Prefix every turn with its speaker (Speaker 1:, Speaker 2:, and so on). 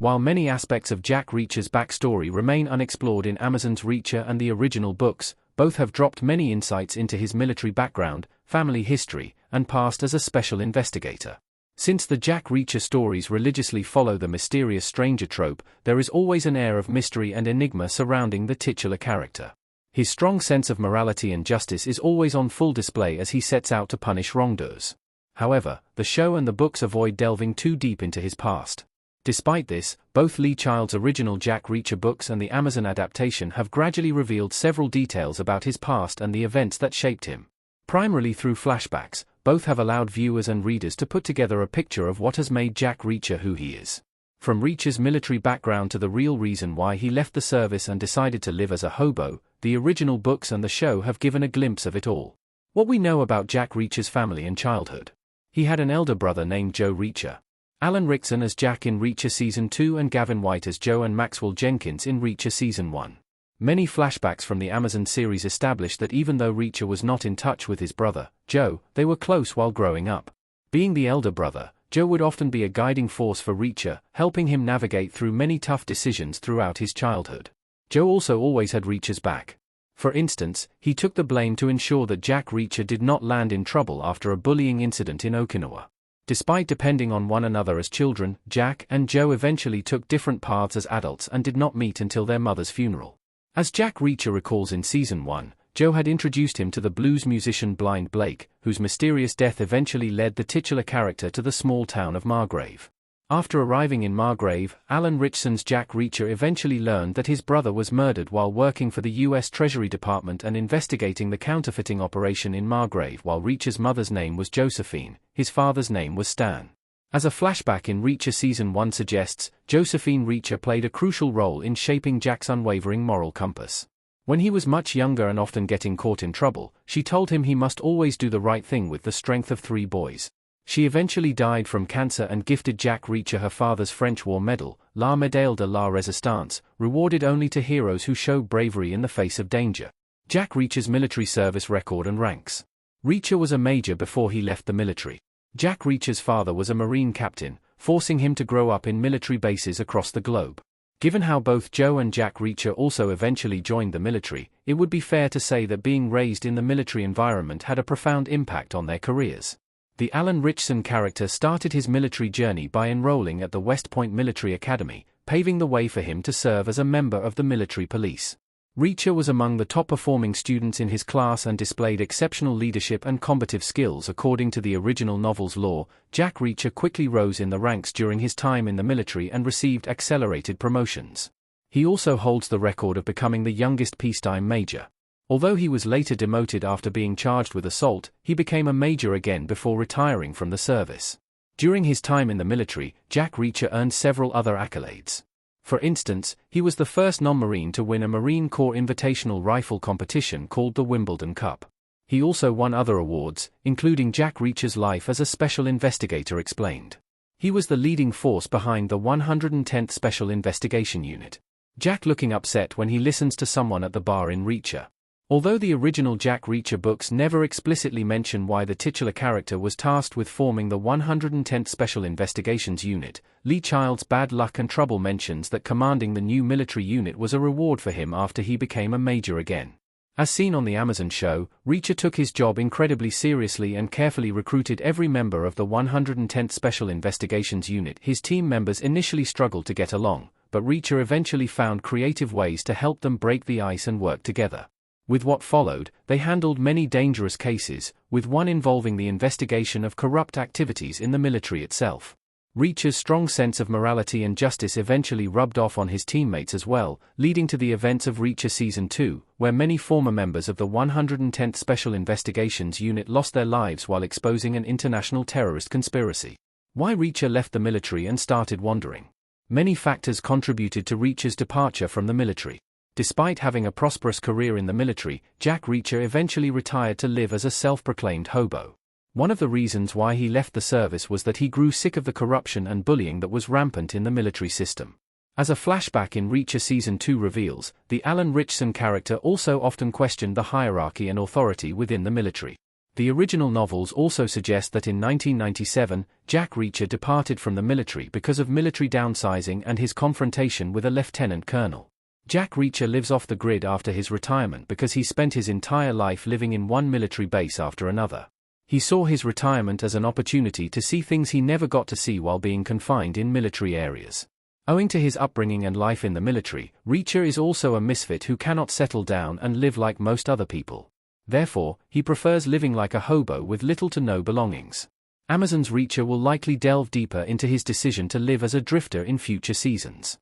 Speaker 1: While many aspects of Jack Reacher's backstory remain unexplored in Amazon's Reacher and the original books, both have dropped many insights into his military background, family history, and past as a special investigator. Since the Jack Reacher stories religiously follow the mysterious stranger trope, there is always an air of mystery and enigma surrounding the titular character. His strong sense of morality and justice is always on full display as he sets out to punish wrongdoers. However, the show and the books avoid delving too deep into his past. Despite this, both Lee Child's original Jack Reacher books and the Amazon adaptation have gradually revealed several details about his past and the events that shaped him. Primarily through flashbacks, both have allowed viewers and readers to put together a picture of what has made Jack Reacher who he is. From Reacher's military background to the real reason why he left the service and decided to live as a hobo, the original books and the show have given a glimpse of it all. What we know about Jack Reacher's family and childhood. He had an elder brother named Joe Reacher. Alan Rickson as Jack in Reacher Season 2 and Gavin White as Joe and Maxwell Jenkins in Reacher Season 1. Many flashbacks from the Amazon series established that even though Reacher was not in touch with his brother, Joe, they were close while growing up. Being the elder brother, Joe would often be a guiding force for Reacher, helping him navigate through many tough decisions throughout his childhood. Joe also always had Reacher's back. For instance, he took the blame to ensure that Jack Reacher did not land in trouble after a bullying incident in Okinawa. Despite depending on one another as children, Jack and Joe eventually took different paths as adults and did not meet until their mother's funeral. As Jack Reacher recalls in Season 1, Joe had introduced him to the blues musician Blind Blake, whose mysterious death eventually led the titular character to the small town of Margrave. After arriving in Margrave, Alan Richson's Jack Reacher eventually learned that his brother was murdered while working for the U.S. Treasury Department and investigating the counterfeiting operation in Margrave. While Reacher's mother's name was Josephine, his father's name was Stan. As a flashback in Reacher Season 1 suggests, Josephine Reacher played a crucial role in shaping Jack's unwavering moral compass. When he was much younger and often getting caught in trouble, she told him he must always do the right thing with the strength of 3 boys. She eventually died from cancer and gifted Jack Reacher her father's French War Medal, La Médaille de la Résistance, rewarded only to heroes who show bravery in the face of danger. Jack Reacher's military service record and ranks. Reacher was a major before he left the military. Jack Reacher's father was a Marine captain, forcing him to grow up in military bases across the globe. Given how both Joe and Jack Reacher also eventually joined the military, it would be fair to say that being raised in the military environment had a profound impact on their careers. The Alan Richson character started his military journey by enrolling at the West Point Military Academy, paving the way for him to serve as a member of the military police. Reacher was among the top-performing students in his class and displayed exceptional leadership and combative skills. According to the original novel's lore, Jack Reacher quickly rose in the ranks during his time in the military and received accelerated promotions. He also holds the record of becoming the youngest peacetime major. Although he was later demoted after being charged with assault, he became a major again before retiring from the service. During his time in the military, Jack Reacher earned several other accolades. For instance, he was the first non-Marine to win a Marine Corps Invitational Rifle competition called the Wimbledon Cup. He also won other awards, including Jack Reacher's life as a special investigator explained. He was the leading force behind the 110th Special Investigation Unit. Jack looking upset when he listens to someone at the bar in Reacher. Although the original Jack Reacher books never explicitly mention why the titular character was tasked with forming the 110th Special Investigations Unit, Lee Child's Bad Luck and Trouble mentions that commanding the new military unit was a reward for him after he became a major again. As seen on the Amazon show, Reacher took his job incredibly seriously and carefully recruited every member of the 110th Special Investigations Unit. His team members initially struggled to get along, but Reacher eventually found creative ways to help them break the ice and work together. With what followed, they handled many dangerous cases, with one involving the investigation of corrupt activities in the military itself. Reacher's strong sense of morality and justice eventually rubbed off on his teammates as well, leading to the events of Reacher Season 2, where many former members of the 110th Special Investigations Unit lost their lives while exposing an international terrorist conspiracy. Why Reacher left the military and started wandering. Many factors contributed to Reacher's departure from the military. Despite having a prosperous career in the military, Jack Reacher eventually retired to live as a self-proclaimed hobo. One of the reasons why he left the service was that he grew sick of the corruption and bullying that was rampant in the military system. As a flashback in Reacher Season 2 reveals, the Alan Richson character also often questioned the hierarchy and authority within the military. The original novels also suggest that in 1997, Jack Reacher departed from the military because of military downsizing and his confrontation with a lieutenant colonel. Jack Reacher lives off the grid after his retirement because he spent his entire life living in one military base after another. He saw his retirement as an opportunity to see things he never got to see while being confined in military areas. Owing to his upbringing and life in the military, Reacher is also a misfit who cannot settle down and live like most other people. Therefore, he prefers living like a hobo with little to no belongings. Amazon's Reacher will likely delve deeper into his decision to live as a drifter in future seasons.